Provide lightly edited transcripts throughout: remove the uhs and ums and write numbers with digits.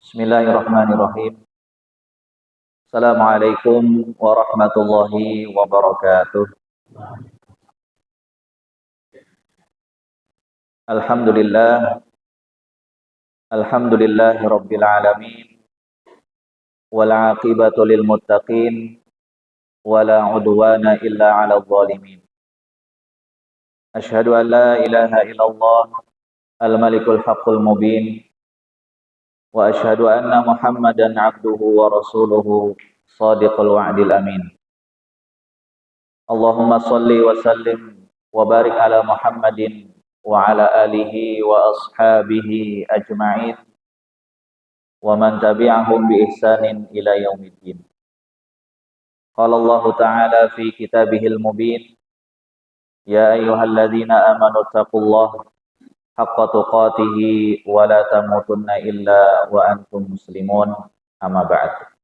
Bismillahirrahmanirrahim. Assalamualaikum warahmatullahi wabarakatuh. Alhamdulillah, alhamdulillahi rabbil alamin, wal aqibatu lil muttaqin, wala udwana illa 'alal zalimin. Asyhadu an la ilaha illallah, al malikul haqqul mubin, wa asyhadu anna Muhammadan 'abduhu wa rasuluhu, shadiqul wa'dil amin. Allahumma salli wa sallim wa barik ala Muhammadin wa ala alihi wa ashabihi ajma'in wa man tabi'ahum bi ihsanin ila yaumiddin. Qala Allah Ta'ala fi kitabihil mubin, ya ayyuhalladzina amanu taqullaha haqqa tuqatih wa la tamutunna illa wa antum muslimun, amma ba'd.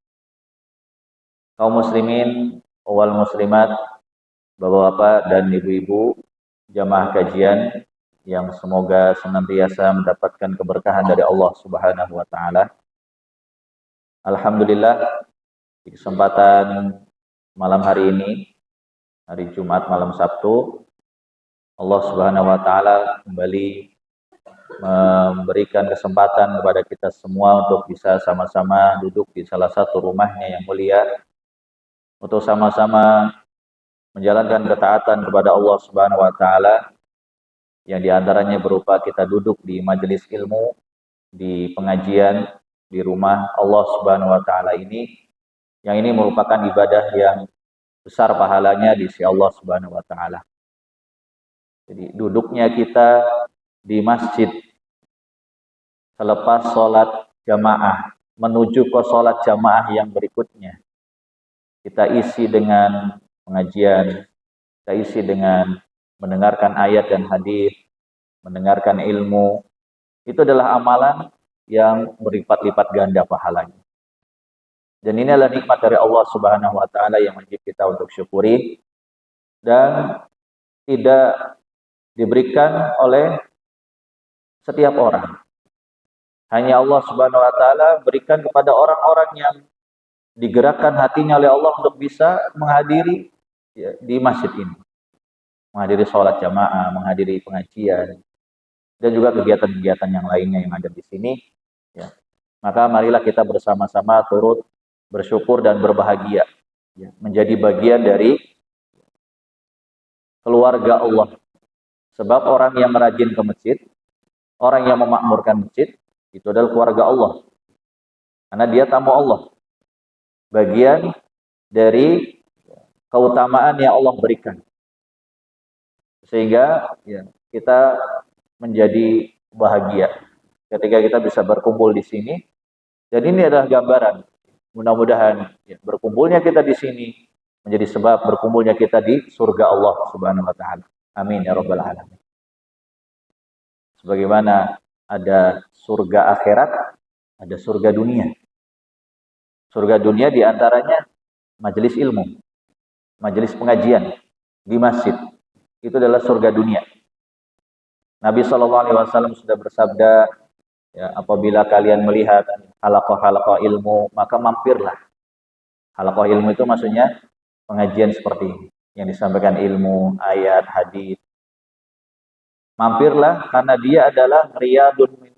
Kaum muslimin wal muslimat, Bapak-bapak dan ibu-ibu jamaah kajian yang semoga senantiasa mendapatkan keberkahan dari Allah Subhanahu wa taala. Alhamdulillah, di kesempatan malam hari ini, hari Jumat malam Sabtu, Allah Subhanahu wa taala kembali memberikan kesempatan kepada kita semua untuk bisa sama-sama duduk di salah satu rumahnya yang mulia, untuk sama-sama menjalankan ketaatan kepada Allah Subhanahu wa taala, yang diantaranya berupa kita duduk di majelis ilmu, di pengajian di rumah Allah Subhanahu wa taala ini, yang ini merupakan ibadah yang besar pahalanya di sisi Allah Subhanahu wa taala. Jadi duduknya kita di masjid selepas sholat jamaah menuju ke sholat jamaah yang berikutnya, kita isi dengan pengajian, kita isi dengan mendengarkan ayat dan hadis, mendengarkan ilmu. Itu adalah amalan yang berlipat-lipat ganda pahalanya. Dan ini adalah nikmat dari Allah Subhanahu wa taala yang wajib kita untuk syukuri dan tidak diberikan oleh setiap orang. Hanya Allah Subhanahu wa taala berikan kepada orang-orang yang digerakkan hatinya oleh Allah untuk bisa menghadiri di masjid ini, menghadiri sholat jamaah, menghadiri pengajian, dan juga kegiatan-kegiatan yang lainnya yang ada di sini. Ya. Maka marilah kita bersama-sama turut bersyukur dan berbahagia, ya, menjadi bagian dari keluarga Allah. Sebab orang yang rajin ke masjid, orang yang memakmurkan masjid, itu adalah keluarga Allah. Karena dia tamu Allah. Bagian dari keutamaan yang Allah berikan. Sehingga ya, kita menjadi bahagia ketika kita bisa berkumpul di sini. Dan ini adalah gambaran. Mudah-mudahan ya, berkumpulnya kita di sini menjadi sebab berkumpulnya kita di surga Allah Subhanahu wa taala. Amin ya rabbal alamin. Sebagaimana ada surga akhirat, ada surga dunia. Surga dunia diantaranya majelis ilmu, majelis pengajian di masjid. Itu adalah surga dunia. Nabi SAW sudah bersabda, ya, apabila kalian melihat halaqah-halaqah ilmu, maka mampirlah. Halaqah ilmu itu maksudnya pengajian seperti ini, yang disampaikan ilmu, ayat, hadis. Mampirlah karena dia adalah riyadun min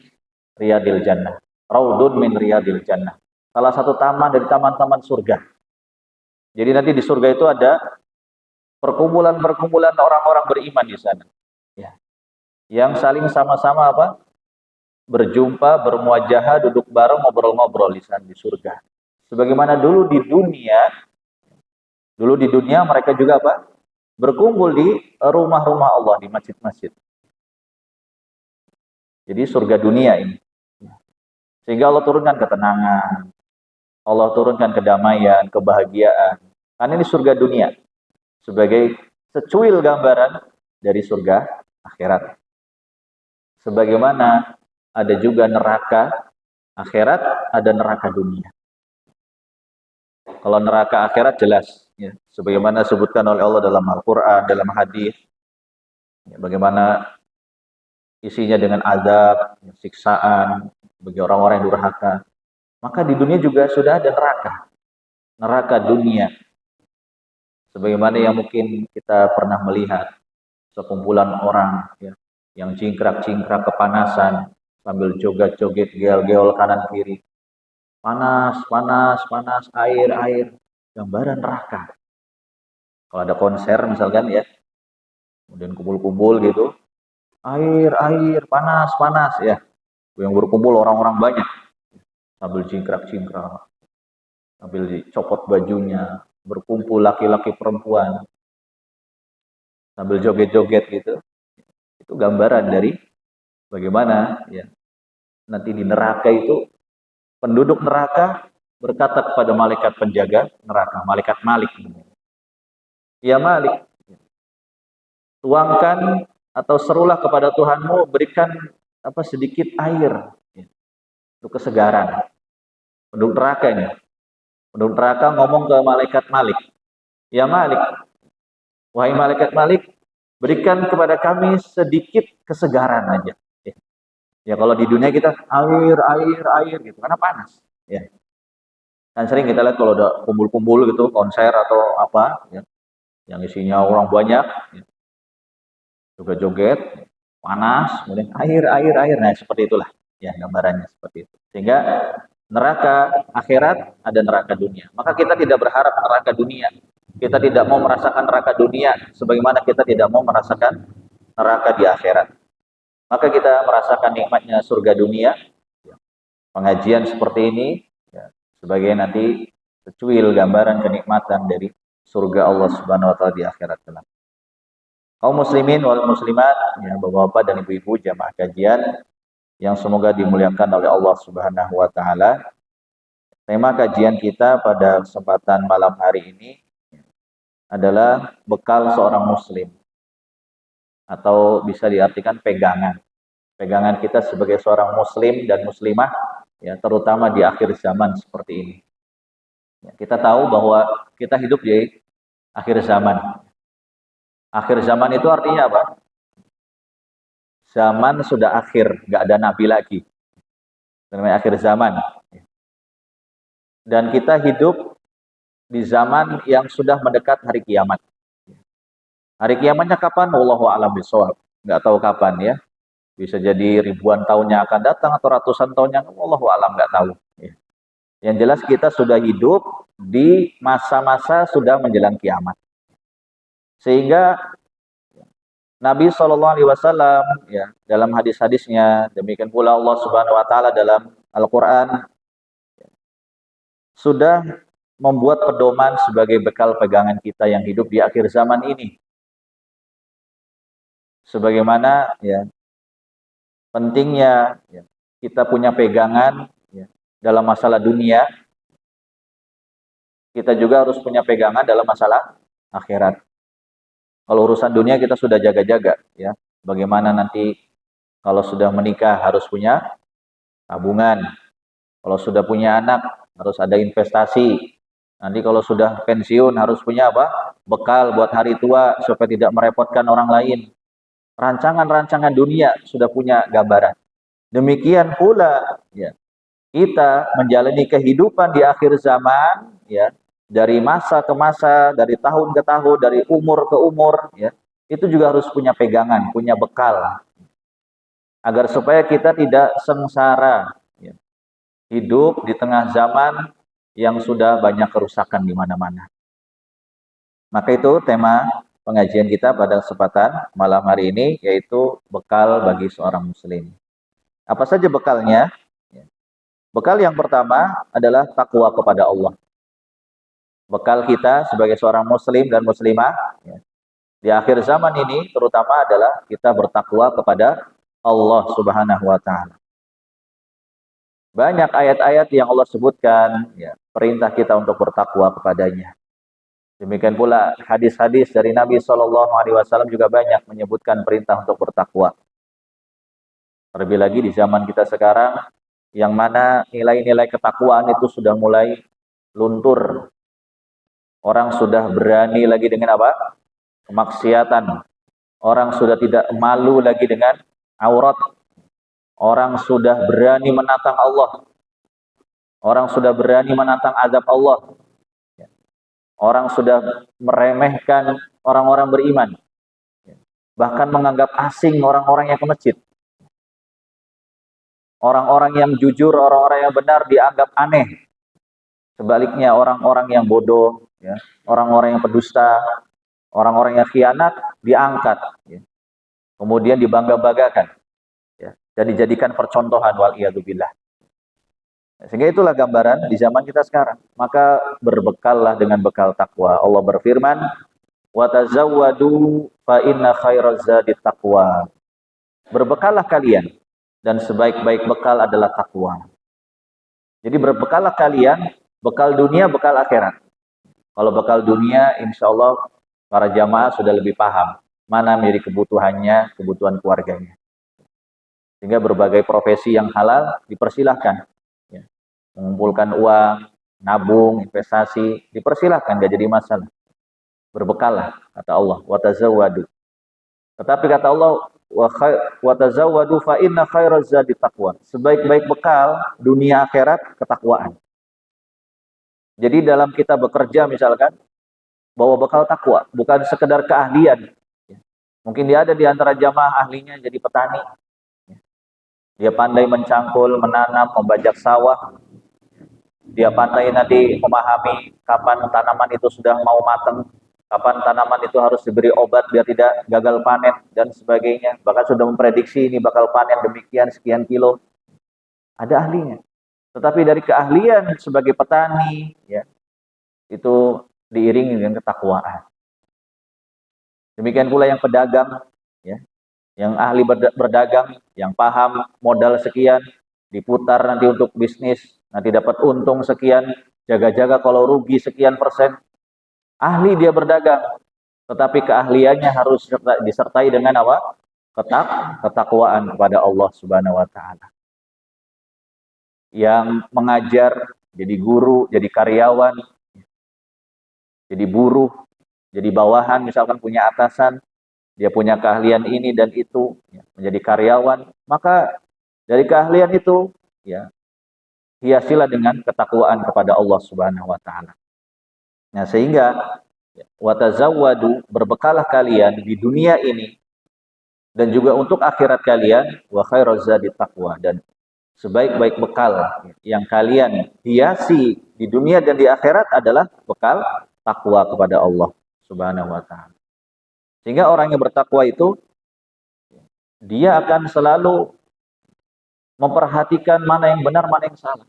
riyadil jannah, raudun min riyadil jannah. Salah satu taman dari taman-taman surga. Jadi nanti di surga itu ada perkumpulan-perkumpulan orang-orang beriman di sana. Ya. Yang saling sama-sama apa? Berjumpa, bermuajahah, duduk bareng, ngobrol-ngobrol di sana di surga. Sebagaimana dulu di dunia mereka juga apa? Berkumpul di rumah-rumah Allah, di masjid-masjid. Jadi surga dunia ini. Sehingga Allah turunkan ketenangan, Allah turunkan kedamaian, kebahagiaan. Karena ini surga dunia. Sebagai secuil gambaran dari surga akhirat. Sebagaimana ada juga neraka akhirat, ada neraka dunia. Kalau neraka akhirat jelas, ya, sebagaimana disebutkan oleh Allah dalam Al-Quran, dalam hadis, ya, bagaimana isinya dengan azab, siksaan bagi orang-orang yang durhaka. Maka di dunia juga sudah ada neraka, neraka dunia. Sebagaimana yang mungkin kita pernah melihat sekumpulan orang ya, yang cingkrak-cingkrak kepanasan sambil joget-joget geol-geol kanan kiri. Panas, panas, panas, air, air. Gambaran neraka. Kalau ada konser misalkan ya, kemudian kumpul-kumpul gitu, air, air, panas, panas ya. Yang berkumpul orang-orang banyak sambil cingkrak-cingkrak, sambil dicopot bajunya, berkumpul laki-laki perempuan sambil joget-joget gitu. Itu gambaran dari bagaimana ya nanti di neraka itu penduduk neraka berkata kepada malaikat penjaga neraka, malaikat Malik. Ya Malik, tuangkan atau serulah kepada Tuhanmu, berikan apa sedikit air ya, untuk kesegaran. Penduduk neraka ini. Penduduk neraka ngomong ke malaikat Malik. Ya Malik, wahai malaikat Malik, berikan kepada kami sedikit kesegaran aja. Ya kalau di dunia kita air, air, air gitu, karena panas. Ya. Kan sering kita lihat kalau udah kumpul-kumpul gitu, konser atau apa, ya, yang isinya orang banyak, ya, joget-joget, panas, kemudian air, air, air. Nah seperti itulah, ya gambarannya seperti itu. Sehingga neraka akhirat ada neraka dunia. Maka kita tidak berharap neraka dunia. Kita tidak mau merasakan neraka dunia, sebagaimana kita tidak mau merasakan neraka di akhirat. Maka kita merasakan nikmatnya surga dunia. Pengajian seperti ini ya, sebagai nanti secuil gambaran kenikmatan dari surga Allah Subhanahu wa taala di akhirat kelak. Kaum muslimin wal muslimat, ya Bapak-bapak dan Ibu-ibu jamaah kajian yang semoga dimuliakan oleh Allah Subhanahu wa taala. Tema kajian kita pada kesempatan malam hari ini adalah bekal seorang muslim atau bisa diartikan pegangan. Pegangan kita sebagai seorang muslim dan muslimah ya terutama di akhir zaman seperti ini. Ya, kita tahu bahwa kita hidup di akhir zaman. Akhir zaman itu artinya apa? Zaman sudah akhir, nggak ada nabi lagi. Namanya akhir zaman. Dan kita hidup di zaman yang sudah mendekat hari kiamat. Hari kiamatnya kapan? Wallahu a'lam bishawab. Nggak tahu kapan ya. Bisa jadi ribuan tahun yang akan datang atau ratusan tahun yang wallahu a'lam nggak tahu. Yang jelas kita sudah hidup di masa-masa sudah menjelang kiamat. Sehingga Nabi SAW ya dalam hadis-hadisnya, demikian pula Allah Subhanahu Wa Taala dalam Al-Quran sudah membuat pedoman sebagai bekal pegangan kita yang hidup di akhir zaman ini. Sebagaimana ya pentingnya ya, kita punya pegangan ya, dalam masalah dunia, kita juga harus punya pegangan dalam masalah akhirat. Kalau urusan dunia kita sudah jaga-jaga ya. Bagaimana nanti kalau sudah menikah harus punya tabungan. Kalau sudah punya anak harus ada investasi. Nanti kalau sudah pensiun harus punya apa? Bekal buat hari tua supaya tidak merepotkan orang lain. Rancangan-rancangan dunia sudah punya gambaran. Demikian pula ya, kita menjalani kehidupan di akhir zaman ya, dari masa ke masa, dari tahun ke tahun, dari umur ke umur ya, itu juga harus punya pegangan, punya bekal agar supaya kita tidak sengsara ya, hidup di tengah zaman yang sudah banyak kerusakan di mana-mana. Maka itu tema pengajian kita pada kesempatan malam hari ini, yaitu bekal bagi seorang muslim. Apa saja bekalnya? Bekal yang pertama adalah takwa kepada Allah. Bekal kita sebagai seorang muslim dan muslimah ya, di akhir zaman ini terutama adalah kita bertakwa kepada Allah Subhanahu wa taala. Banyak ayat-ayat yang Allah sebutkan ya, perintah kita untuk bertakwa kepadanya. Demikian pula hadis-hadis dari Nabi SAW juga banyak menyebutkan perintah untuk bertakwa. Terlebih lagi di zaman kita sekarang yang mana nilai-nilai ketakwaan itu sudah mulai luntur. Orang sudah berani lagi dengan apa? Kemaksiatan. Orang sudah tidak malu lagi dengan aurat. Orang sudah berani menantang Allah. Orang sudah berani menantang azab Allah. Orang sudah meremehkan orang-orang beriman. Bahkan menganggap asing orang-orang yang ke masjid. Orang-orang yang jujur, orang-orang yang benar dianggap aneh. Sebaliknya orang-orang yang bodoh, ya, orang-orang yang pendusta, orang-orang yang khianat diangkat, ya. Kemudian dibangga-banggakan, ya, dan dijadikan percontohan waliyadzubillah. Sehingga itulah gambaran di zaman kita sekarang. Maka berbekallah dengan bekal takwa. Allah berfirman, "Wa tazawwadu fa inna khairaz zadi taqwa." Berbekallah kalian dan sebaik-baik bekal adalah takwa. Jadi berbekallah kalian, bekal dunia, bekal akhirat. Kalau bekal dunia, insya Allah para jamaah sudah lebih paham mana menjadi kebutuhannya, kebutuhan keluarganya. Sehingga berbagai profesi yang halal dipersilahkan. Ya. Mengumpulkan uang, nabung, investasi, dipersilahkan, gak jadi masalah. Berbekallah, kata Allah, wa tazawwadu. Tetapi kata Allah, wa tazawwadu fa inna khairaz zadi taqwa. Sebaik-baik bekal dunia akhirat ketakwaan. Jadi dalam kita bekerja misalkan, bawa bekal takwa, bukan sekedar keahlian. Mungkin dia ada di antara jamaah ahlinya jadi petani. Dia pandai mencangkul, menanam, membajak sawah. Dia pandai nanti memahami kapan tanaman itu sudah mau matang, kapan tanaman itu harus diberi obat biar tidak gagal panen dan sebagainya. Bahkan sudah memprediksi ini bakal panen demikian sekian kilo. Ada ahlinya. Tetapi dari keahlian sebagai petani, ya, itu diiringi dengan ketakwaan. Demikian pula yang pedagang, ya, yang ahli berdagang, yang paham modal sekian, diputar nanti untuk bisnis, nanti dapat untung sekian, jaga-jaga kalau rugi sekian persen. Ahli dia berdagang, tetapi keahliannya harus disertai dengan apa? Ketakwaan kepada Allah Subhanahu wa taala. Yang mengajar, jadi guru, jadi karyawan, jadi buruh, jadi bawahan, misalkan punya atasan, dia punya keahlian ini dan itu, ya, menjadi karyawan, maka dari keahlian itu, ya, hiasilah dengan ketakwaan kepada Allah Subhanahu wa taala. Nah, sehingga wa tazawwadu, berbekalah kalian di dunia ini dan juga untuk akhirat kalian, wa khairaz zadi taqwa, dan sebaik-baik bekal yang kalian hiasi di dunia dan di akhirat adalah bekal takwa kepada Allah Subhanahu wa taala. Sehingga orang yang bertakwa itu dia akan selalu memperhatikan mana yang benar, mana yang salah.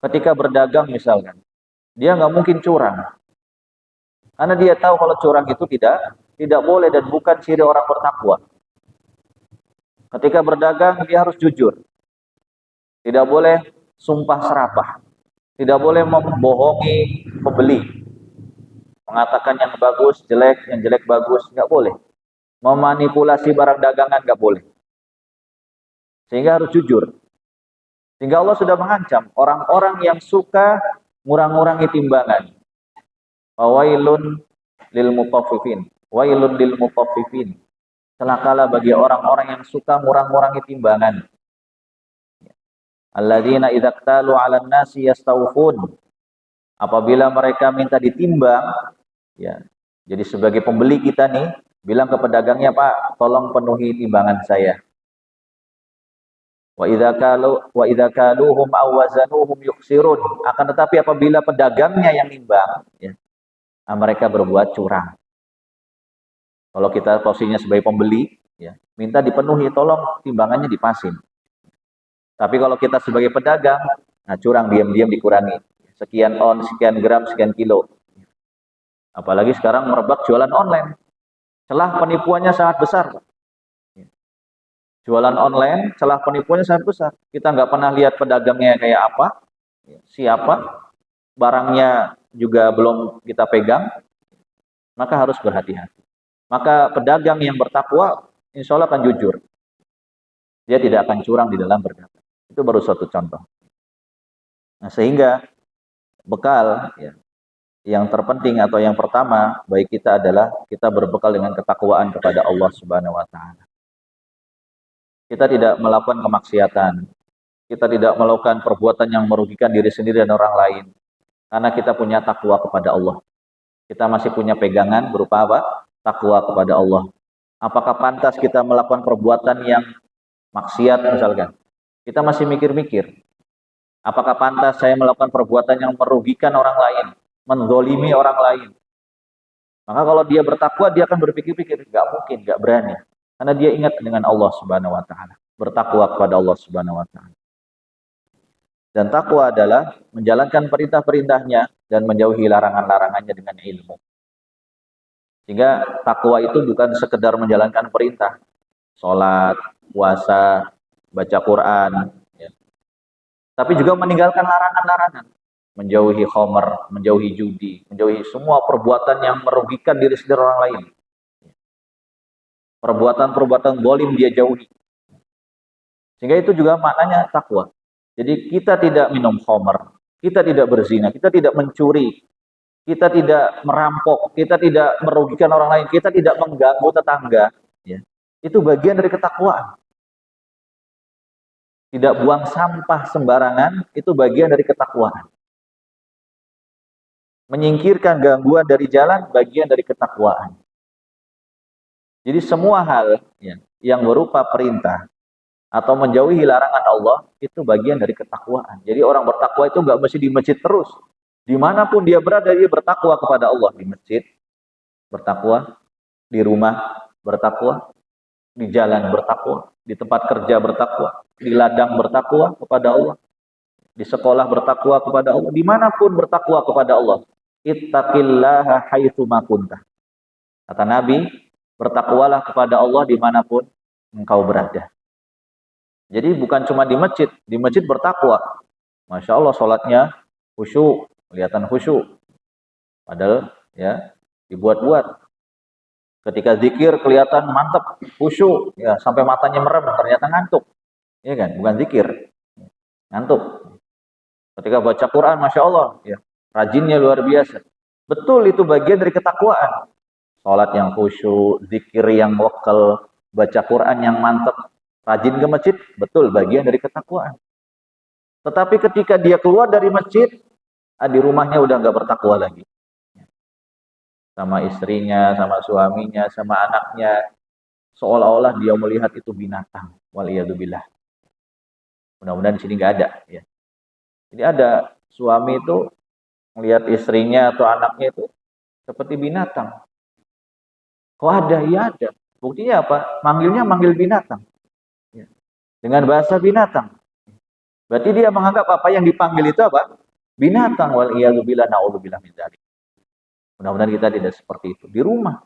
Ketika berdagang misalkan, dia nggak mungkin curang. Karena dia tahu kalau curang itu tidak boleh dan bukan ciri orang bertakwa. Ketika berdagang dia harus jujur. Tidak boleh sumpah serapah. Tidak boleh membohongi pembeli. Mengatakan yang bagus jelek, yang jelek bagus, nggak boleh. Memanipulasi barang dagangan nggak boleh. Sehingga harus jujur. Sehingga Allah sudah mengancam orang-orang yang suka ngurang-ngurangi timbangan. Wailun lil mutaffifin. Wailun lil mutaffifin. Celakalah bagi orang-orang yang suka ngurang-ngurangi timbangan. Alladzina idza qtalu 'alan nasi yastawfun. Apabila mereka minta ditimbang, ya. Jadi sebagai pembeli kita nih, bilang ke pedagangnya, "Pak, tolong penuhi timbangan saya." Wa idza kaluhum aw wazanuhum yukhsirun. Akan tetapi apabila pedagangnya yang nimbang, ya, mereka berbuat curang. Kalau kita posisinya sebagai pembeli, ya, minta dipenuhi, tolong timbangannya dipasin. Tapi kalau kita sebagai pedagang, nah curang, diam-diam dikurangi. Sekian on, sekian gram, sekian kilo. Apalagi sekarang merebak jualan online. Celah penipuannya sangat besar. Jualan online, celah penipuannya sangat besar. Kita nggak pernah lihat pedagangnya kayak apa, siapa, barangnya juga belum kita pegang, maka harus berhati-hati. Maka pedagang yang bertakwa, insya Allah akan jujur. Dia tidak akan curang di dalam berdagang. Itu baru suatu contoh. Nah, sehingga bekal, ya, yang terpenting atau yang pertama bagi kita adalah kita berbekal dengan ketakwaan kepada Allah Subhanahu wa taala. Kita tidak melakukan kemaksiatan. kita tidak melakukan perbuatan yang merugikan diri sendiri dan orang lain. Karena kita punya takwa kepada Allah. Kita masih punya pegangan berupa apa? Takwa kepada Allah. Apakah pantas kita melakukan perbuatan yang maksiat misalkan? Kita masih mikir-mikir. Apakah pantas saya melakukan perbuatan yang merugikan orang lain, menzolimi orang lain? Maka kalau dia bertakwa, dia akan berpikir-pikir, nggak mungkin, nggak berani. Karena dia ingat dengan Allah Subhanahu Wa Taala, bertakwa kepada Allah Subhanahu Wa Taala. Dan takwa adalah menjalankan perintah-perintahnya dan menjauhi larangan-larangannya dengan ilmu. Sehingga takwa itu bukan sekedar menjalankan perintah, sholat, puasa, baca Quran, ya. Tapi juga meninggalkan larangan-larangan, menjauhi khamr, menjauhi judi, menjauhi semua perbuatan yang merugikan diri sendiri orang lain. Perbuatan-perbuatan zalim dia jauhi. Sehingga itu juga maknanya takwa. Jadi kita tidak minum khamr, kita tidak berzina, kita tidak mencuri, kita tidak merampok, kita tidak merugikan orang lain, kita tidak mengganggu tetangga. Ya. Itu bagian dari ketakwaan. Tidak buang sampah sembarangan, itu bagian dari ketakwaan. Menyingkirkan gangguan dari jalan, bagian dari ketakwaan. Jadi semua hal ya, yang berupa perintah atau menjauhi larangan Allah, itu bagian dari ketakwaan. Jadi orang bertakwa itu nggak mesti di masjid terus. Dimanapun dia berada, dia bertakwa kepada Allah. Di masjid, bertakwa. Di rumah, bertakwa. Di jalan, bertakwa. Di tempat kerja, bertakwa. Di ladang, bertakwa kepada Allah. Di sekolah, bertakwa kepada Allah. Dimanapun bertakwa kepada Allah. Ittaqillaha haitsu ma kunta. Kata Nabi, bertakwalah kepada Allah dimanapun engkau berada. Jadi bukan cuma di masjid bertakwa. Masya Allah sholatnya khusyuk, kelihatan khusyuk. Padahal ya dibuat-buat. Ketika zikir kelihatan mantap, khusyuk, ya sampai matanya merem, ternyata ngantuk. Iya kan? Bukan zikir, ngantuk. Ketika baca Quran, Masya Allah, ya rajinnya luar biasa. Betul, itu bagian dari ketakwaan. Sholat yang khusyuk, zikir yang wakal, baca Quran yang mantap, rajin ke masjid, betul bagian dari ketakwaan. Tetapi ketika dia keluar dari masjid, di rumahnya udah nggak bertakwa lagi. Sama istrinya, sama suaminya, sama anaknya, seolah-olah dia melihat itu binatang. Waliyadzubillah. Mudah-mudahan di sini nggak ada. Ya. Jadi ada suami itu melihat istrinya atau anaknya itu seperti binatang. Kok ada? Ya ada. Buktinya apa? Manggil binatang. Ya. Dengan bahasa binatang. Berarti dia menganggap apa yang dipanggil itu apa? Binatang. Waliyadzubillah, na'udzubillah min dzalik. Mudah-mudahan kita tidak seperti itu. Di rumah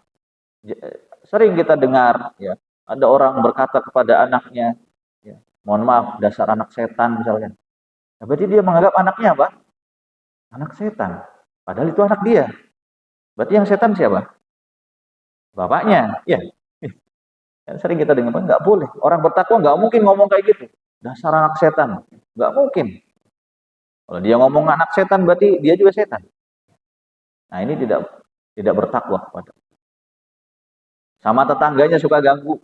sering kita dengar ya, ada orang berkata kepada anaknya, ya, mohon maaf, dasar anak setan misalnya. Nah, berarti dia menganggap anaknya apa? Anak setan. Padahal itu anak dia. Berarti yang setan siapa? Bapaknya. Ya. Yang sering kita dengar, nggak boleh. Orang bertakwa nggak mungkin ngomong kayak gitu. Dasar anak setan. Nggak mungkin. Kalau dia ngomong anak setan, berarti dia juga setan. Nah, ini tidak bertakwa kepada. Sama tetangganya suka ganggu.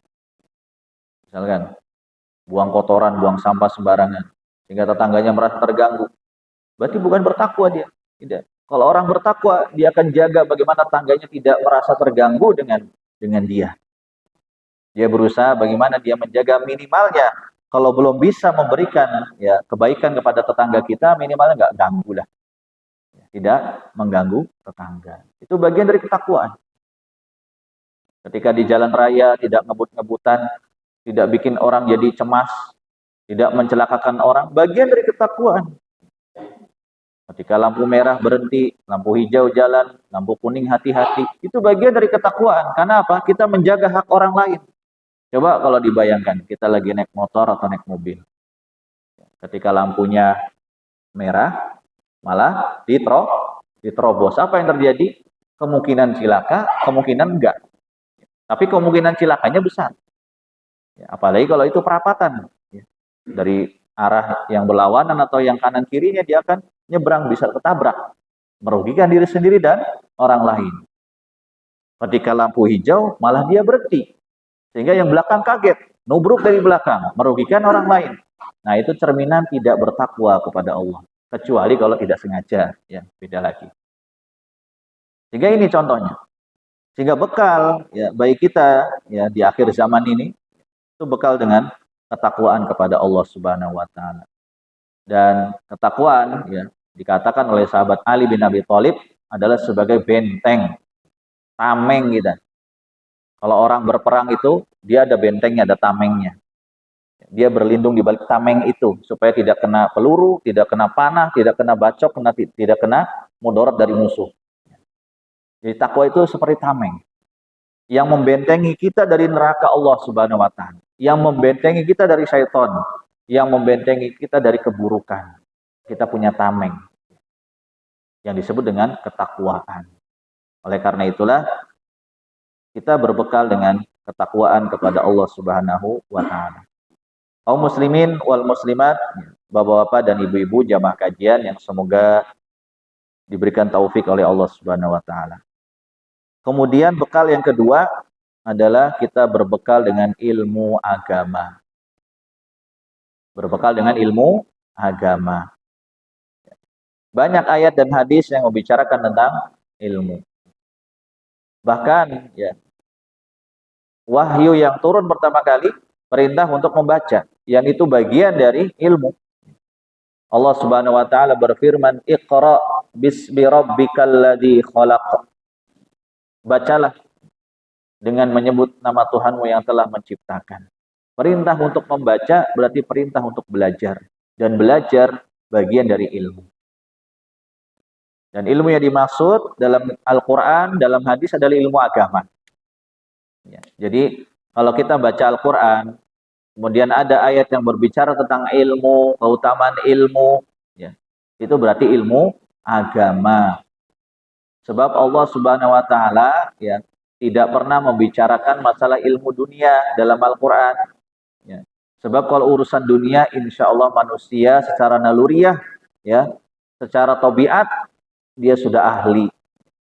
Misalkan buang kotoran, buang sampah sembarangan sehingga tetangganya merasa terganggu. Berarti bukan bertakwa dia. Tidak. Kalau orang bertakwa, dia akan jaga bagaimana tetangganya tidak merasa terganggu dengan dia. Dia berusaha bagaimana dia menjaga minimalnya. Kalau belum bisa memberikan ya kebaikan kepada tetangga kita, minimalnya nggak ganggu lah. Tidak mengganggu tetangga. Itu bagian dari ketakwaan. Ketika di jalan raya tidak ngebut-ngebutan, tidak bikin orang jadi cemas, tidak mencelakakan orang, bagian dari ketakwaan. Ketika lampu merah berhenti, lampu hijau jalan, lampu kuning hati-hati, itu bagian dari ketakwaan. Karena apa? Kita menjaga hak orang lain. Coba kalau dibayangkan, kita lagi naik motor atau naik mobil. Ketika lampunya merah, malah diterobos. Apa yang terjadi? Kemungkinan cilaka, kemungkinan enggak. Tapi kemungkinan cilakanya besar. Ya, apalagi kalau itu perapatan. Ya. Dari arah yang berlawanan atau yang kanan kirinya, dia akan nyebrang, bisa ketabrak. Merugikan diri sendiri dan orang lain. Ketika lampu hijau, malah dia berhenti. Sehingga yang belakang kaget. Nubruk dari belakang, merugikan orang lain. Nah, itu cerminan tidak bertakwa kepada Allah. Kecuali kalau tidak sengaja, ya beda lagi. Sehingga ini contohnya. Sehingga bekal ya bagi kita ya di akhir zaman ini itu bekal dengan ketakwaan kepada Allah Subhanahu wa taala. Dan ketakwaan ya dikatakan oleh sahabat Ali bin Abi Thalib adalah sebagai benteng, tameng kita. Kalau orang berperang itu dia ada bentengnya, ada tamengnya. Dia berlindung di balik tameng itu supaya tidak kena peluru, tidak kena panah, tidak kena bacok, tidak kena mudarat dari musuh. Jadi takwa itu seperti tameng yang membentengi kita dari neraka Allah Subhanahu wa taala, yang membentengi kita dari syaitan, yang membentengi kita dari keburukan. Kita punya tameng yang disebut dengan ketakwaan. Oleh karena itulah kita berbekal dengan ketakwaan kepada Allah Subhanahu wa taala. Kaum muslimin wal muslimat, bapak-bapak dan ibu-ibu jamaah kajian yang semoga diberikan taufik oleh Allah Subhanahu wa taala. Kemudian bekal yang kedua adalah kita berbekal dengan ilmu agama. Berbekal dengan ilmu agama. Banyak ayat dan hadis yang membicarakan tentang ilmu. Bahkan ya, wahyu yang turun pertama kali perintah untuk membaca, yang itu bagian dari ilmu. Allah Subhanahu wa taala berfirman, "Iqra bismi rabbikal ladzi khalaq." Bacalah dengan menyebut nama Tuhanmu yang telah menciptakan. Perintah untuk membaca berarti perintah untuk belajar. Dan belajar bagian dari ilmu. Dan ilmu yang dimaksud dalam Al-Quran, dalam hadis adalah ilmu agama. Ya, jadi kalau kita baca Al-Quran, kemudian ada ayat yang berbicara tentang ilmu, keutamaan ilmu, ya, itu berarti ilmu agama. Sebab Allah Subhanahu wa taala ya tidak pernah membicarakan masalah ilmu dunia dalam Al-Qur'an. Ya. Sebab kalau urusan dunia insya Allah manusia secara naluriah ya, secara tabiat dia sudah ahli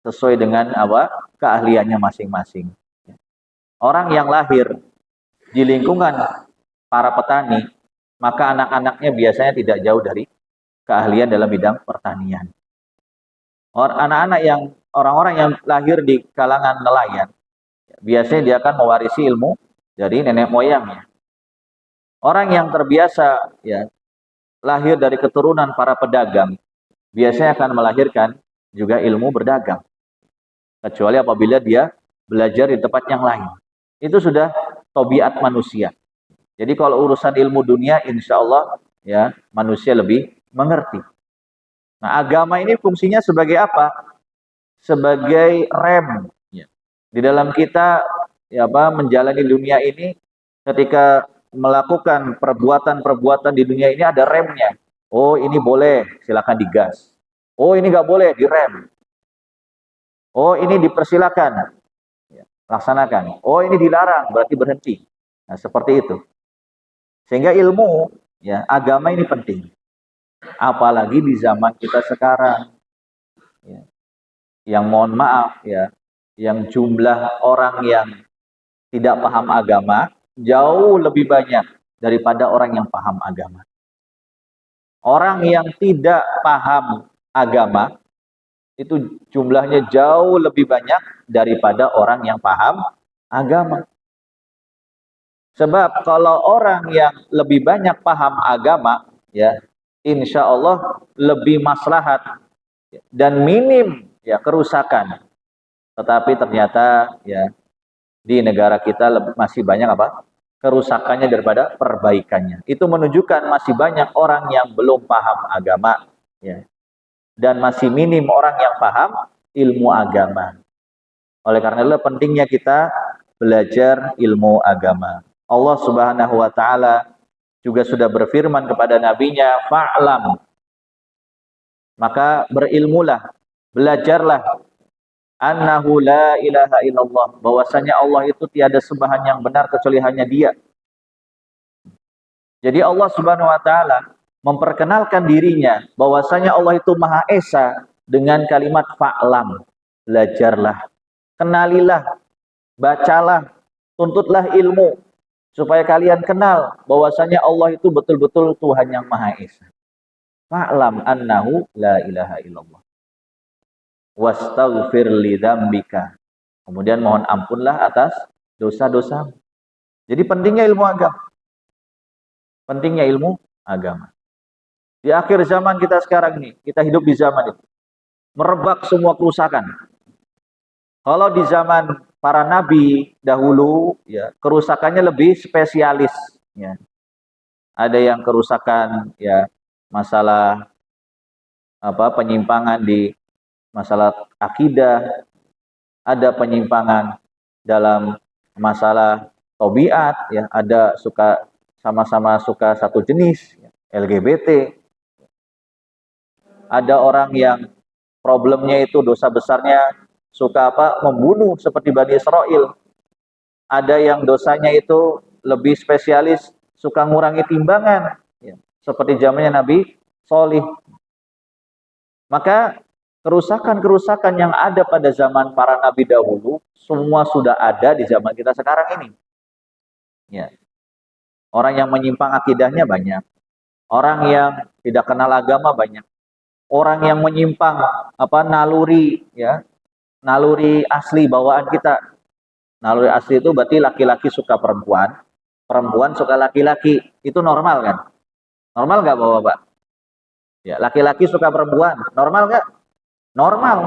sesuai dengan apa? Keahliannya masing-masing. Orang yang lahir di lingkungan para petani, maka anak-anaknya biasanya tidak jauh dari keahlian dalam bidang pertanian. Anak-anak yang orang-orang yang lahir di kalangan nelayan, biasanya dia akan mewarisi ilmu dari nenek moyangnya. Orang yang terbiasa ya lahir dari keturunan para pedagang, biasanya akan melahirkan juga ilmu berdagang. Kecuali apabila dia belajar di tempat yang lain. Itu sudah tabiat manusia. Jadi kalau urusan ilmu dunia, insya Allah ya manusia lebih mengerti. Nah, agama ini fungsinya sebagai apa? Sebagai rem. Ya. Di dalam kita ya apa menjalani dunia ini, ketika melakukan perbuatan-perbuatan di dunia ini ada remnya. Oh, ini boleh, silakan digas. Oh, ini nggak boleh, direm. Oh, ini dipersilakan, ya, laksanakan. Oh, ini dilarang, berarti berhenti. Nah, seperti itu. Sehingga ilmu, ya, agama ini penting. Apalagi di zaman kita sekarang, ya, yang mohon maaf, ya, yang jumlah orang yang tidak paham agama jauh lebih banyak daripada orang yang paham agama. Orang yang tidak paham agama itu jumlahnya jauh lebih banyak daripada orang yang paham agama. Sebab kalau orang yang lebih banyak paham agama, ya, insya Allah lebih maslahat dan minim ya kerusakan. Tetapi ternyata ya di negara kita masih banyak apa? Kerusakannya daripada perbaikannya. Itu menunjukkan masih banyak orang yang belum paham agama, ya. Dan masih minim orang yang paham ilmu agama. Oleh karena itu pentingnya kita belajar ilmu agama. Allah Subhanahu wa taala juga sudah berfirman kepada nabinya, "Fa'lam." Maka berilmulah, belajarlah annahu la ilaha illallah, bahwasanya Allah itu tiada sembahan yang benar kecuali hanya Dia. Jadi Allah Subhanahu wa taala memperkenalkan dirinya bahwasanya Allah itu Maha Esa dengan kalimat fa'lam. Belajarlah, kenalilah, bacalah, tuntutlah ilmu supaya kalian kenal bahwasanya Allah itu betul-betul Tuhan yang Maha Esa. Fa'lam annahu la ilaha illallah. Wastaghfir li dzambika. Kemudian mohon ampunlah atas dosa-dosa. Jadi pentingnya ilmu agama. Pentingnya ilmu agama. Di akhir zaman kita sekarang ini, kita hidup di zaman itu. Merebak semua kerusakan. Kalau di zaman para nabi dahulu, ya, kerusakannya lebih spesialis. Ya. Ada yang kerusakan, ya, masalah penyimpangan di masalah akidah, ada penyimpangan dalam masalah tabiat, ya, ada sama-sama suka satu jenis, ya, LGBT. Ada orang yang problemnya itu dosa besarnya suka membunuh seperti Bani Israel. Ada yang dosanya itu lebih spesialis suka ngurangi timbangan, ya, seperti zamannya Nabi Solih. Maka kerusakan-kerusakan yang ada pada zaman para nabi dahulu semua sudah ada di zaman kita sekarang ini. Ya. Orang yang menyimpang akidahnya banyak. Orang yang tidak kenal agama banyak. Orang yang menyimpang naluri, ya, naluri asli bawaan kita. Naluri asli itu berarti laki-laki suka perempuan, perempuan suka laki-laki. Itu normal kan? Normal nggak Bapak? Ya, laki-laki suka perempuan, normal nggak? Normal.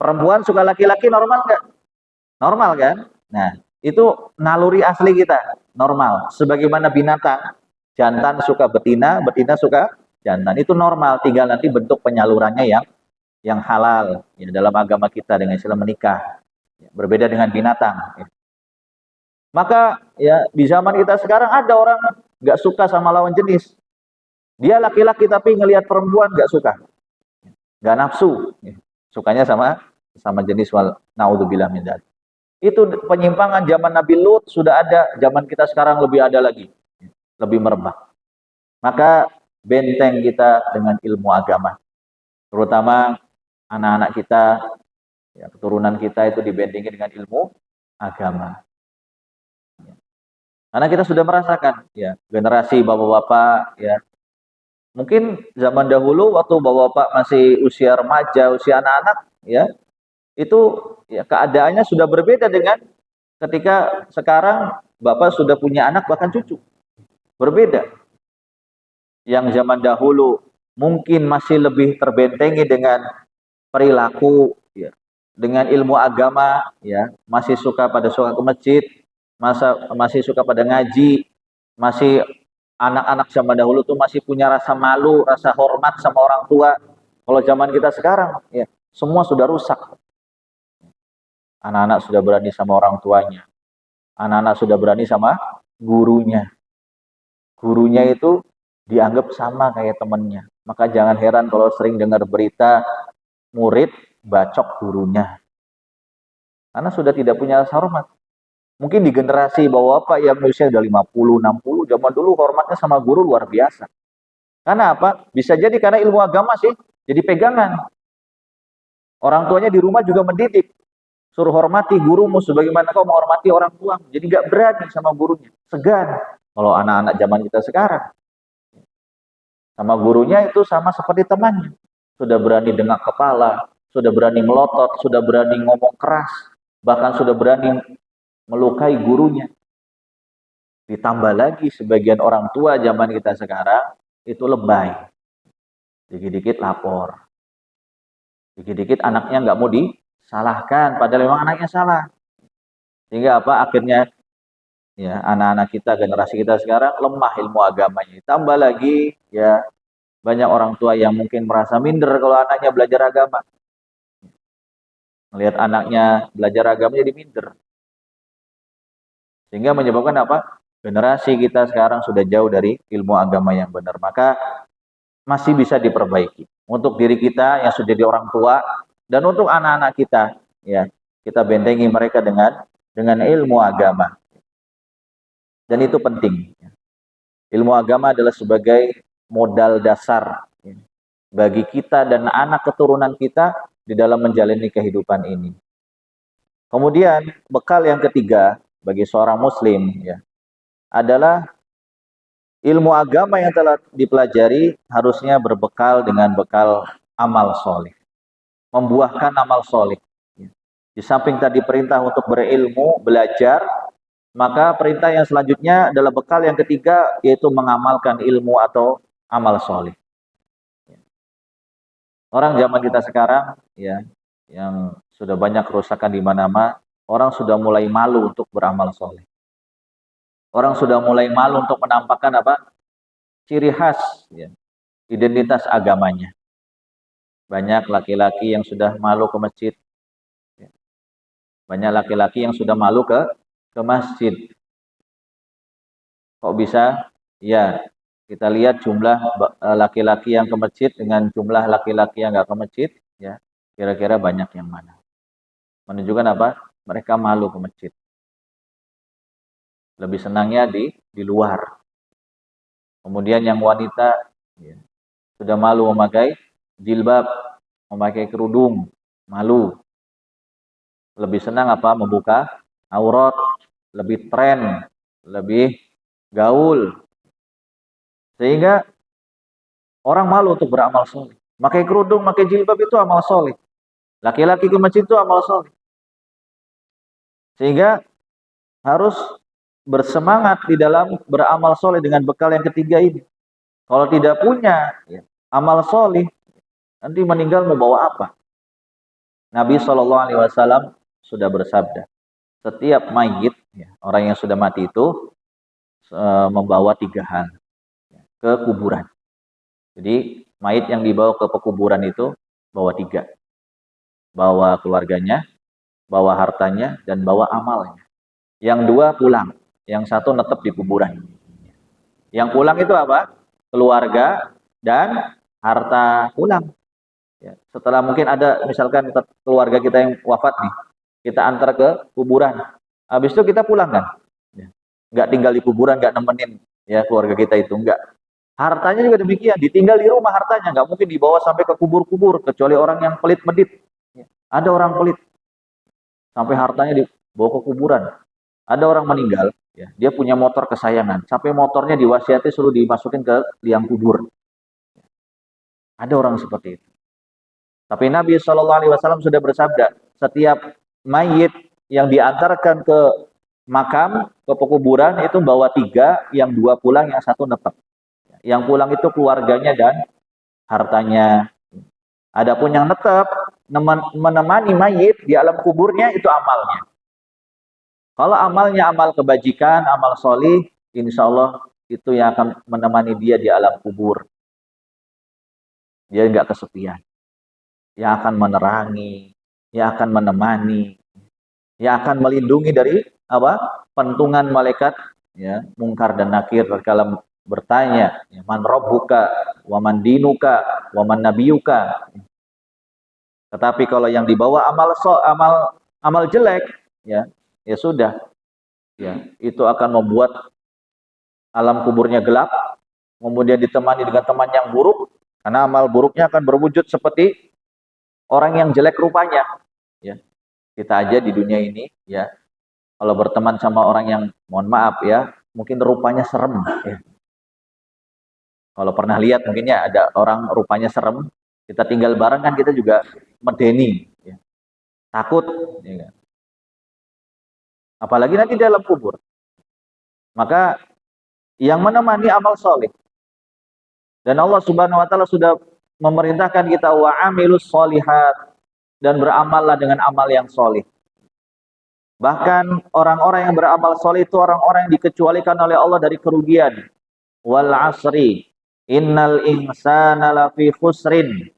Perempuan suka laki-laki normal nggak? Normal kan? Nah, itu naluri asli kita, normal. Sebagaimana binatang, jantan suka betina, betina suka jantan. Itu normal, tinggal nanti bentuk penyalurannya yang halal, ya, dalam agama kita dengan istilah menikah. Ya, berbeda dengan binatang. Ya. Maka ya di zaman kita sekarang ada orang nggak suka sama lawan jenis. Dia laki-laki tapi ngelihat perempuan nggak suka, nggak nafsu. Ya. Sukanya sama jenis, naudzubillah min dzalik. Itu penyimpangan zaman Nabi Lut sudah ada, zaman kita sekarang lebih ada lagi, lebih merebak. Maka benteng kita dengan ilmu agama, terutama anak-anak kita, ya, keturunan kita itu dibentengi dengan ilmu agama. Karena kita sudah merasakan, ya, generasi bapak-bapak, ya, mungkin zaman dahulu waktu bapak-bapak masih usia remaja, usia anak-anak, ya, itu ya keadaannya sudah berbeda dengan ketika sekarang bapak sudah punya anak bahkan cucu. Berbeda. Yang zaman dahulu mungkin masih lebih terbentengi dengan perilaku, ya, dengan ilmu agama, ya, masih suka ke masjid, masih suka pada ngaji, masih anak-anak zaman dahulu tuh masih punya rasa malu, rasa hormat sama orang tua. Kalau zaman kita sekarang, ya, semua sudah rusak. Anak-anak sudah berani sama orang tuanya. Anak-anak sudah berani sama gurunya. Gurunya itu dianggap sama kayak temannya. Maka jangan heran kalau sering dengar berita murid bacok gurunya. Karena sudah tidak punya rasa hormat. Mungkin di generasi bapak yang usia udah 50, 60, zaman dulu hormatnya sama guru luar biasa. Karena apa? Bisa jadi karena ilmu agama sih jadi pegangan. Orang tuanya di rumah juga mendidik. Suruh hormati gurumu sebagaimana kau menghormati orang tua. Jadi gak berani sama gurunya, segan. Kalau anak-anak zaman kita sekarang, sama gurunya itu sama seperti temannya. Sudah berani dengak kepala, sudah berani melotot, sudah berani ngomong keras, bahkan sudah berani melukai gurunya. Ditambah lagi sebagian orang tua zaman kita sekarang itu lebay. Dikit-dikit lapor. Dikit-dikit anaknya nggak mau salahkan, padahal memang anaknya salah. Sehingga akhirnya, ya, anak-anak kita, generasi kita sekarang lemah ilmu agamanya. Tambah lagi, ya, banyak orang tua yang mungkin merasa minder kalau anaknya belajar agama. Melihat anaknya belajar agama jadi minder. Sehingga menyebabkan generasi kita sekarang sudah jauh dari ilmu agama yang benar. Maka masih bisa diperbaiki. Untuk diri kita yang sudah jadi orang tua, dan untuk anak-anak kita, ya, kita bentengi mereka dengan ilmu agama. Dan itu penting. Ilmu agama adalah sebagai modal dasar, ya, bagi kita dan anak keturunan kita di dalam menjalani kehidupan ini. Kemudian bekal yang ketiga bagi seorang muslim ya adalah ilmu agama yang telah dipelajari harusnya berbekal dengan bekal amal soleh, membuahkan amal soleh. Di samping tadi perintah untuk berilmu, belajar, maka perintah yang selanjutnya adalah bekal yang ketiga, yaitu mengamalkan ilmu atau amal soleh. Orang zaman kita sekarang, ya, yang sudah banyak kerusakan di mana-mana, orang sudah mulai malu untuk beramal soleh. Orang sudah mulai malu untuk menampakkan apa? Ciri khas, ya, identitas agamanya. Banyak laki-laki yang sudah malu ke masjid. Banyak laki-laki yang sudah malu ke masjid. Kok bisa? Ya, kita lihat jumlah laki-laki yang ke masjid dengan jumlah laki-laki yang nggak ke masjid, ya, kira-kira banyak yang mana? Menunjukkan apa? Mereka malu ke masjid. Lebih senangnya di luar. Kemudian yang wanita, ya, sudah malu memakai jilbab, memakai kerudung, malu. Lebih senang apa? Membuka aurat, lebih tren, lebih gaul. Sehingga orang malu untuk beramal soleh. Pakai kerudung, pakai jilbab itu amal soleh. Laki-laki ke masjid itu amal soleh. Sehingga harus bersemangat di dalam beramal soleh dengan bekal yang ketiga ini. Kalau tidak punya ya, amal soleh, nanti meninggal mau bawa apa? Nabi SAW sudah bersabda, setiap mayit, ya, orang yang sudah mati itu membawa 3 hal ya, ke kuburan. Jadi mayit yang dibawa ke pekuburan itu bawa 3, bawa keluarganya, bawa hartanya, dan bawa amalnya. Yang 2 pulang, yang 1 netap di kuburan. Yang pulang itu apa? Keluarga dan harta pulang. Ya, setelah mungkin ada misalkan keluarga kita yang wafat nih, kita antar ke kuburan. Habis itu kita pulang kan? Ya. Nggak tinggal di kuburan, nggak nemenin ya keluarga kita itu, nggak. Hartanya juga demikian, ditinggal di rumah hartanya, nggak mungkin dibawa sampai ke kubur-kubur, kecuali orang yang pelit medit. Ya. Ada orang pelit, sampai hartanya dibawa ke kuburan. Ada orang meninggal, ya, dia punya motor kesayangan, sampai motornya diwasiati suruh dimasukin ke liang kubur. Ada orang seperti itu. Tapi Nabi SAW sudah bersabda, setiap mayit yang diantarkan ke makam, ke pekuburan itu bawa 3, yang 2 pulang, yang 1 netep. Yang pulang itu keluarganya dan hartanya. Adapun yang netep menemani mayit di alam kuburnya itu amalnya. Kalau amalnya amal kebajikan, amal solih, insya Allah itu yang akan menemani dia di alam kubur. Dia nggak kesepian. Yang akan menerangi, yang akan menemani, yang akan melindungi dari apa? Pentungan malaikat, ya, mungkar dan nakir kalau bertanya, ya, man rabbuka, wa man dinuka, wa man nabiyuka. Tetapi kalau yang dibawa amal jelek, ya, ya sudah, ya, itu akan membuat alam kuburnya gelap, kemudian ditemani dengan teman yang buruk, karena amal buruknya akan berwujud seperti orang yang jelek rupanya. Ya, kita aja di dunia ini, ya, kalau berteman sama orang yang, mohon maaf ya, mungkin rupanya serem. Ya. Kalau pernah lihat mungkin ya ada orang rupanya serem, kita tinggal bareng kan kita juga medeni, ya. Takut. Ya kan? Apalagi nanti dalam kubur. Maka yang menemani amal soleh. Dan Allah Subhanahu Wa Taala sudah memerintahkan kita wa amilus solihat, dan beramallah dengan amal yang soleh. Bahkan orang-orang yang beramal soleh itu orang-orang yang dikecualikan oleh Allah dari kerugian. Wal asri innal insana lafi khusrin.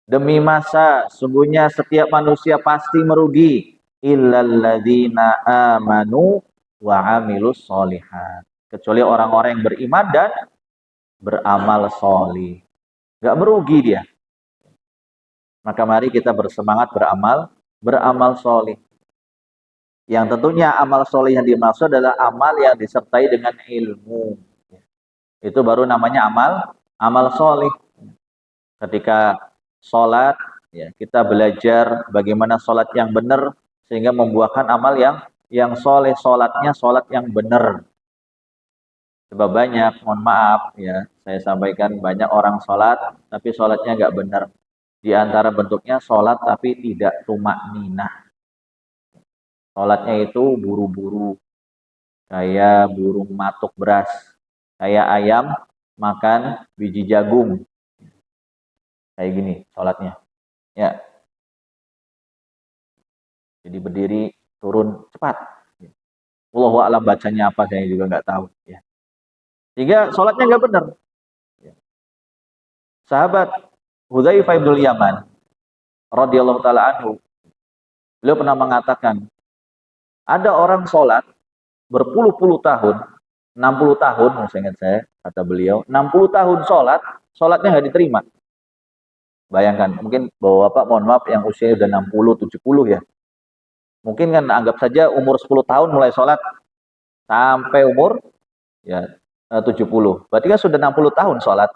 Demi masa, sungguhnya setiap manusia pasti merugi. Illalladzina amanu wa amilus solihat. Kecuali orang-orang yang beriman dan beramal soleh. Gak merugi dia. Maka mari kita bersemangat beramal soleh. Yang tentunya amal soleh yang dimaksud adalah amal yang disertai dengan ilmu. Itu baru namanya amal soleh. Ketika sholat, ya, kita belajar bagaimana sholat yang benar sehingga membuahkan amal yang yang soleh sholatnya sholat yang benar. Sebab banyak, mohon maaf ya, saya sampaikan banyak orang sholat tapi sholatnya nggak benar. Di antara bentuknya sholat tapi tidak tumak ninah. Sholatnya itu buru-buru, kayak burung matuk beras, kayak ayam makan biji jagung, kayak gini sholatnya. Ya, jadi berdiri turun cepat. Wallahu a'lam bacanya apa saya juga nggak tahu. Ya. Sehingga sholatnya nggak benar. Ya. Sahabat Hudzaifah bin Yaman radhiyallahu taala anhu, beliau pernah mengatakan, ada orang sholat berpuluh-puluh tahun, 60 tahun, saya ingat saya, kata beliau, 60 tahun sholat, sholatnya nggak diterima. Bayangkan, mungkin bapak-bapak, mohon maaf, yang usia udah 60, 70 ya. Mungkin kan anggap saja umur 10 tahun mulai sholat, sampai umur ya 70. Berarti kan sudah 60 tahun sholat.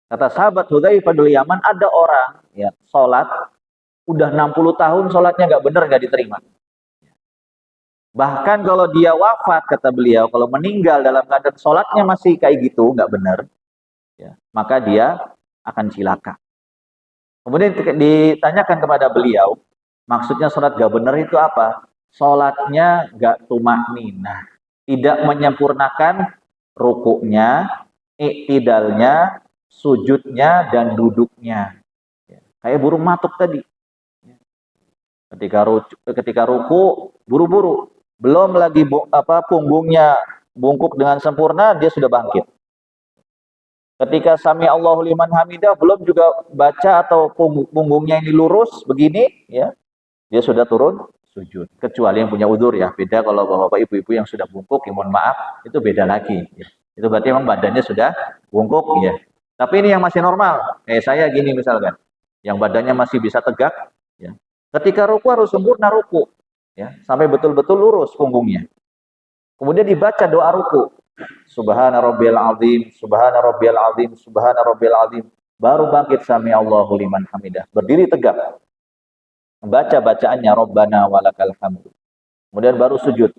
Kata sahabat Hudzaifah bin Yaman, ada orang ya sholat, udah 60 tahun sholatnya nggak benar, nggak diterima. Bahkan kalau dia wafat, kata beliau, kalau meninggal dalam keadaan sholatnya masih kayak gitu, nggak benar, ya, maka dia akan cilaka. Kemudian ditanyakan kepada beliau, maksudnya sholat nggak benar itu apa? Sholatnya nggak tumak ninah, tidak menyempurnakan rukuknya, iktidalnya, sujudnya, dan duduknya. Kayak burung matuk tadi. Ketika ruku, buru-buru. Belum lagi punggungnya bungkuk dengan sempurna, dia sudah bangkit. Ketika sami Allahu liman hamidah, belum juga baca atau punggungnya ini lurus begini, ya, dia sudah turun sujud. Kecuali yang punya udur ya, beda kalau bapak-bapak ibu-ibu yang sudah bungkuk, ya mohon maaf, itu beda lagi. Ya. Itu berarti memang badannya sudah bungkuk, ya. Tapi ini yang masih normal, kayak saya gini misalkan, yang badannya masih bisa tegak, ya. Ketika ruku harus sempurna ruku, ya, sampai betul-betul lurus punggungnya. Kemudian dibaca doa ruku. Subhana rabbiyal azim, subhana rabbiyal azim, subhana rabbiyal azim. Baru bangkit sami Allahu liman hamidah. Berdiri tegak. Baca bacaannya Rabbana walakal hamdu. Kemudian baru sujud.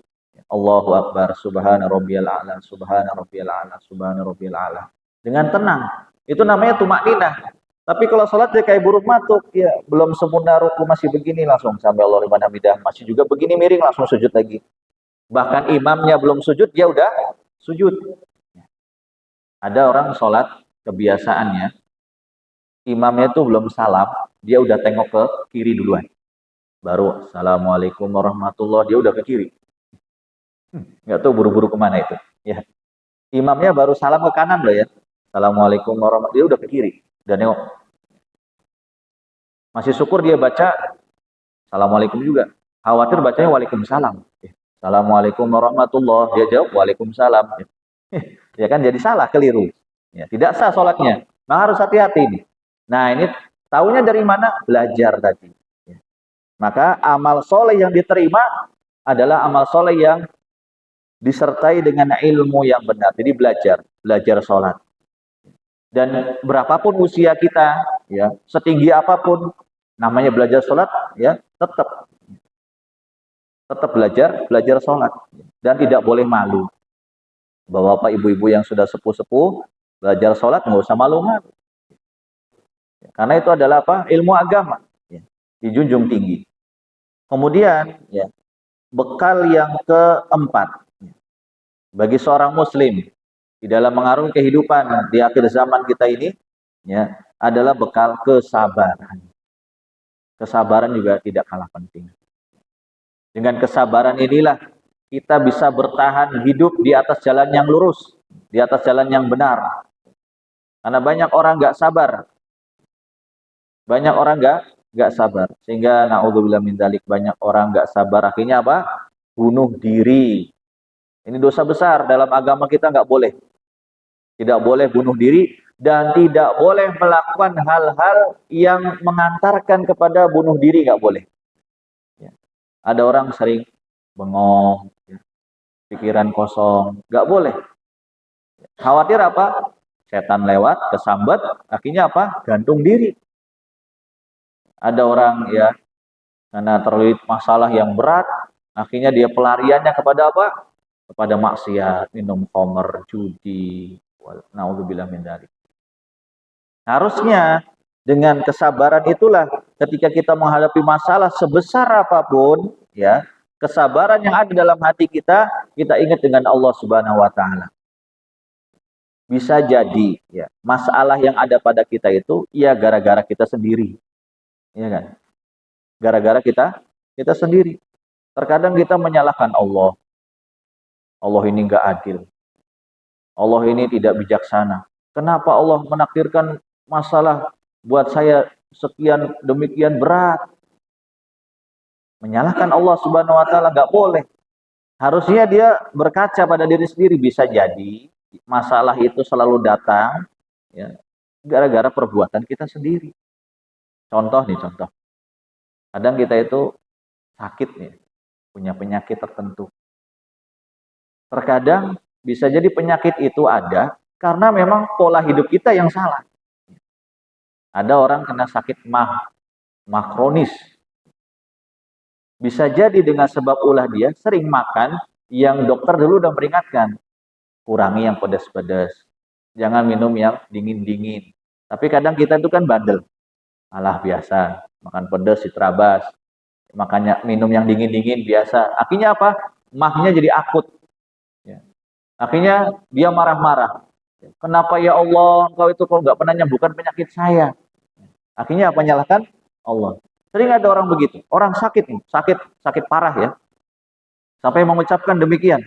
Allahu akbar, subhana rabbiyal a'la, subhana rabbiyal a'la, subhana rabbiyal a'la. Dengan tenang. Itu namanya tumak ninah. Tapi kalau sholat dia kayak burung matuk, ya belum sempurna ruku masih begini langsung sampai Allah liman hamidah, masih juga begini miring langsung sujud lagi. Bahkan imamnya belum sujud dia udah sujud. Ada orang sholat kebiasaannya, imamnya itu belum salam, dia udah tengok ke kiri duluan. Baru assalamualaikum warahmatullahi, dia udah ke kiri. Nggak tahu buru-buru kemana itu. Ya, imamnya baru salam ke kanan loh ya. Assalamualaikum warahmatullahi, dia udah ke kiri. Dan nengok. Masih syukur dia baca Assalamualaikum juga. Khawatir bacanya Waalaikumsalam. Assalamualaikum warahmatullahi, dia jawab Waalaikumsalam. Ya kan jadi salah, keliru. Ya, tidak sah sholatnya. Nah, harus hati-hati ini. Nah ini tahunya dari mana? Belajar tadi. Ya. Maka amal soleh yang diterima adalah amal soleh yang disertai dengan ilmu yang benar. Jadi belajar sholat. Dan berapapun usia kita, ya, setinggi apapun, namanya belajar sholat, ya, tetap belajar sholat, dan tidak boleh malu. Bapak ibu-ibu yang sudah sepuh-sepuh belajar sholat nggak usah malu-malu, karena itu adalah apa? Ilmu agama, ya, dijunjung tinggi. Kemudian, ya, bekal yang keempat bagi seorang muslim di dalam mengarungi kehidupan di akhir zaman kita ini, ya, adalah bekal kesabaran. Kesabaran juga tidak kalah penting. Dengan kesabaran inilah kita bisa bertahan hidup di atas jalan yang lurus, di atas jalan yang benar. Karena banyak orang nggak sabar, banyak orang nggak sabar, sehingga naudzubillah min dzalik, banyak orang nggak sabar, akhirnya apa? Bunuh diri. Ini dosa besar dalam agama kita, nggak boleh. Tidak boleh bunuh diri dan tidak boleh melakukan hal-hal yang mengantarkan kepada bunuh diri, nggak boleh. Ya. Ada orang sering bengong, ya, pikiran kosong, nggak boleh. Khawatir apa? Setan lewat, kesambet, akhirnya apa? Gantung diri. Ada orang ya karena terlilit masalah yang berat, Akhirnya dia pelariannya kepada apa? Kepada maksiat, minum khamr, judi, naudzubillah min dzalik. Harusnya dengan kesabaran itulah ketika kita menghadapi masalah sebesar apapun, ya, kesabaran yang ada dalam hati kita, kita ingat dengan Allah Subhanahu wa taala. Bisa jadi, ya, masalah yang ada pada kita itu ya gara-gara kita sendiri, ya kan? Gara-gara kita sendiri. Terkadang kita menyalahkan Allah. Allah ini enggak adil. Allah ini tidak bijaksana. Kenapa Allah menakdirkan masalah buat saya sekian demikian berat? Menyalahkan Allah Subhanahu wa taala nggak boleh. Harusnya dia berkaca pada diri sendiri. Bisa jadi masalah itu selalu datang, ya, gara-gara perbuatan kita sendiri. Contoh nih, contoh. Kadang kita itu sakit nih, punya penyakit tertentu. Terkadang bisa jadi penyakit itu ada karena memang pola hidup kita yang salah. Ada orang kena sakit mah kronis. Bisa jadi dengan sebab ulah dia sering makan yang dokter dulu udah peringatkan. Kurangi yang pedas-pedas. Jangan minum yang dingin-dingin. Tapi kadang kita itu kan bandel. Alah biasa, makan pedas diterabas. Makanya minum yang dingin-dingin biasa. Akhirnya apa? Mahnya jadi akut. Ya. Akhirnya dia marah-marah. Kenapa ya Allah, engkau itu kok nggak pernah nyembuhkan penyakit saya? Akhirnya apa? Nyalahkan Allah. Sering ada orang begitu. Orang sakit nih, sakit parah ya. Sampai mengucapkan demikian.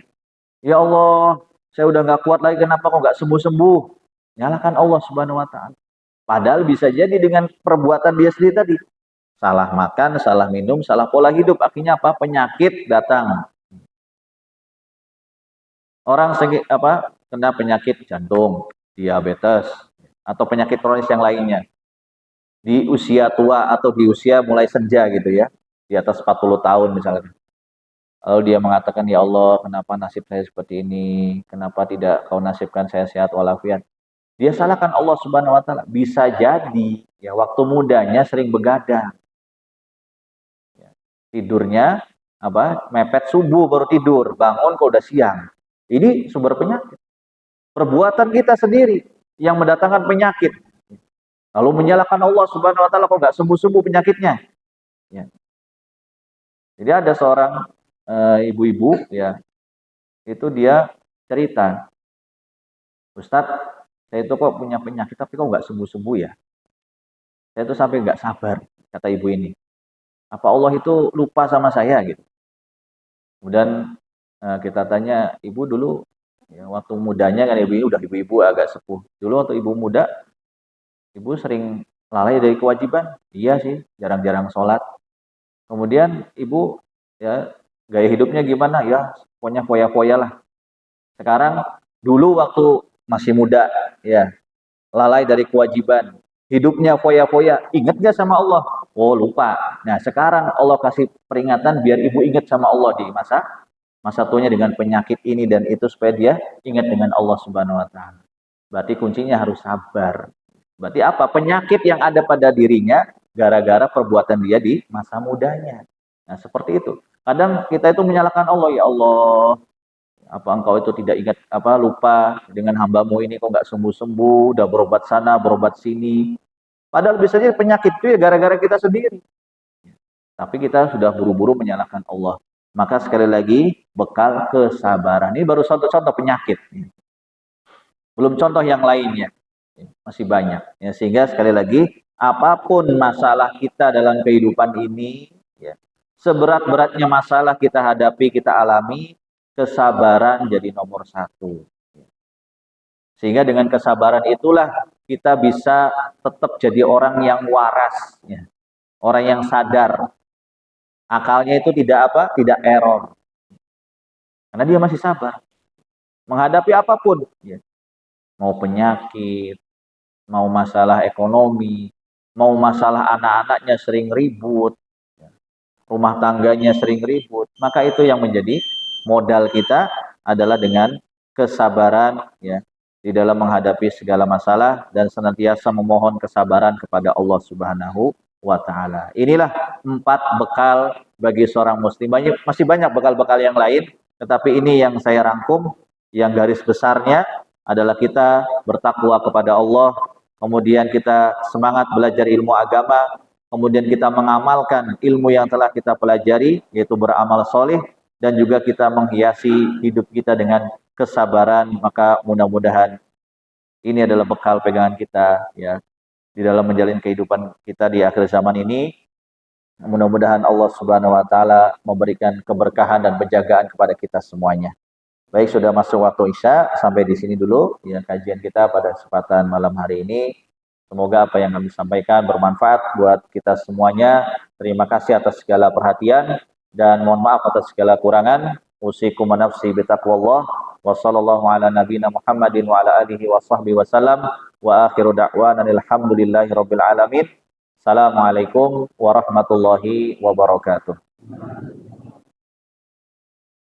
Ya Allah, saya udah nggak kuat lagi, kenapa kok nggak sembuh-sembuh? Nyalahkan Allah Subhanahu wa taala. Padahal bisa jadi dengan perbuatan dia sendiri tadi. Salah makan, salah minum, salah pola hidup. Akhirnya apa? Penyakit datang. Orang kena penyakit jantung, diabetes, atau penyakit kronis yang lainnya. Di usia tua atau di usia mulai senja gitu ya. Di atas 40 tahun misalnya. Lalu dia mengatakan, ya Allah, kenapa nasib saya seperti ini? Kenapa tidak kau nasibkan saya sehat walafiat? Dia salahkan Allah Subhanahu wa taala. Bisa jadi ya waktu mudanya sering begadang. Ya, tidurnya mepet subuh baru tidur, bangun kok udah siang. Ini sumber penyakit. Perbuatan kita sendiri yang mendatangkan penyakit. Lalu menyalahkan Allah Subhanahu wa taala kok nggak sembuh-sembuh penyakitnya. Ya. Jadi ada seorang ibu-ibu ya, itu dia cerita, Ustadz, saya itu kok punya penyakit tapi kok nggak sembuh-sembuh ya. Saya itu sampai nggak sabar, kata ibu ini. Apa Allah itu lupa sama saya gitu. Kemudian kita tanya, ibu dulu ya, waktu mudanya kan ibu ini udah ibu-ibu agak sepuh. Dulu waktu ibu muda, ibu sering lalai dari kewajiban. Iya sih, jarang-jarang sholat. Kemudian ibu ya gaya hidupnya gimana ya, pokoknya foya-foya lah. Sekarang dulu waktu masih muda ya lalai dari kewajiban, hidupnya foya-foya, ingat gak sama Allah? Oh lupa. Nah sekarang Allah kasih peringatan biar ibu ingat sama Allah di masa tuanya dengan penyakit ini dan itu supaya dia ingat dengan Allah Subhanahu wa taala. Berarti kuncinya harus sabar. Berarti apa? Penyakit yang ada pada dirinya gara-gara perbuatan dia di masa mudanya. Nah, seperti itu. Kadang kita itu menyalahkan Allah, ya Allah, apa engkau itu tidak ingat lupa dengan hambamu ini kok nggak sembuh-sembuh, udah berobat sana, berobat sini. Padahal bisa jadi penyakit itu ya gara-gara kita sendiri. Tapi kita sudah buru-buru menyalahkan Allah. Maka sekali lagi, bekal kesabaran. Ini baru contoh-contoh penyakit. Belum contoh yang lainnya. Masih banyak. Ya, sehingga sekali lagi, apapun masalah kita dalam kehidupan ini, ya, seberat-beratnya masalah kita hadapi, kita alami, kesabaran jadi nomor satu. Sehingga dengan kesabaran itulah kita bisa tetap jadi orang yang waras, ya. Orang yang sadar. Akalnya itu tidak error. Karena dia masih sabar. Menghadapi apapun. Ya. Mau penyakit, mau masalah ekonomi, mau masalah anak-anaknya sering ribut, ya. Rumah tangganya sering ribut. Maka itu yang menjadi modal kita adalah dengan kesabaran ya di dalam menghadapi segala masalah dan senantiasa memohon kesabaran kepada Allah Subhanahu wa taala. Inilah 4 bekal bagi seorang muslim. Masih banyak bekal-bekal yang lain, tetapi ini yang saya rangkum, yang garis besarnya adalah kita bertakwa kepada Allah, kemudian kita semangat belajar ilmu agama, kemudian kita mengamalkan ilmu yang telah kita pelajari, yaitu beramal soleh, dan juga kita menghiasi hidup kita dengan kesabaran. Maka mudah-mudahan ini adalah bekal pegangan kita ya di dalam menjalin kehidupan kita di akhir zaman ini. Mudah-mudahan Allah Subhanahu wa taala memberikan keberkahan dan penjagaan kepada kita semuanya. Baik, sudah masuk waktu Isya, sampai di sini dulu ya kajian kita pada kesempatan malam hari ini. Semoga apa yang kami sampaikan bermanfaat buat kita semuanya. Terima kasih atas segala perhatian dan mohon maaf atas segala kurangan. Usikum wa nafsi bitaqwallah wa sallallahu ala nabiyina Muhammadin wa ala alihi wa sahbihi wasallam wa akhiru da'wana alhamdulillahi rabbil alamin. Assalamualaikum warahmatullahi wabarakatuh.